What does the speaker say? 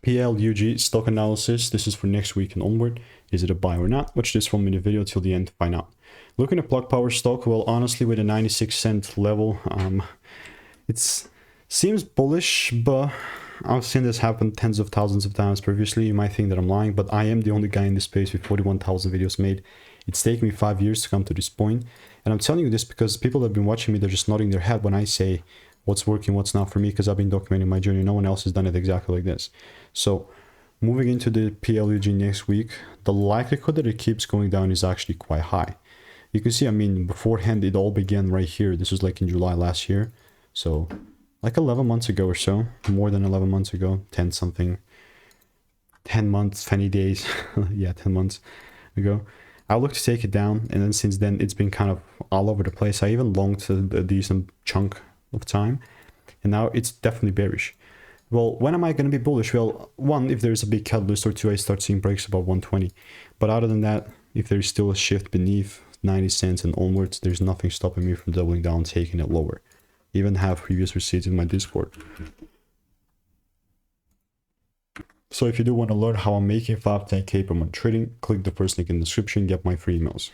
PLUG stock analysis. This is for next week and onward. Is it a buy or not? Watch this 1 minute video till the end to find out. Looking at Plug Power stock, well, honestly, with a 96-cent level, it seems bullish, but I've seen this happen tens of thousands of times previously. You might think that I'm lying, but I am the only guy in this space with 41,000 videos made. It's taken me 5 years to come to this point, and I'm telling you this because people that have been watching me, they're just nodding their head when I say what's working, what's not for me, because I've been documenting my journey. No one else has done it exactly like this. So moving into the PLUG next week, the likelihood that it keeps going down is actually quite high. You can see, I mean, beforehand, it all began right here. This was like in July last year. So like 11 months ago or so, more than 11 months ago, 10 something, 10 months, 20 days, yeah, 10 months ago. I looked to take it down, and then since then, it's been kind of all over the place. I even longed a decent chunk of time, and now it's definitely bearish. Well, when am I going to be bullish? Well, one, if there's a big catalyst, or two, I start seeing breaks above 120. But other than that, if there's still a shift beneath 90 cents and onwards, there's nothing stopping me from doubling down, taking it lower. Even have previous receipts in my Discord. So if you do want to learn how I'm making 5-10K per month trading, click the first link in the description, get my free emails.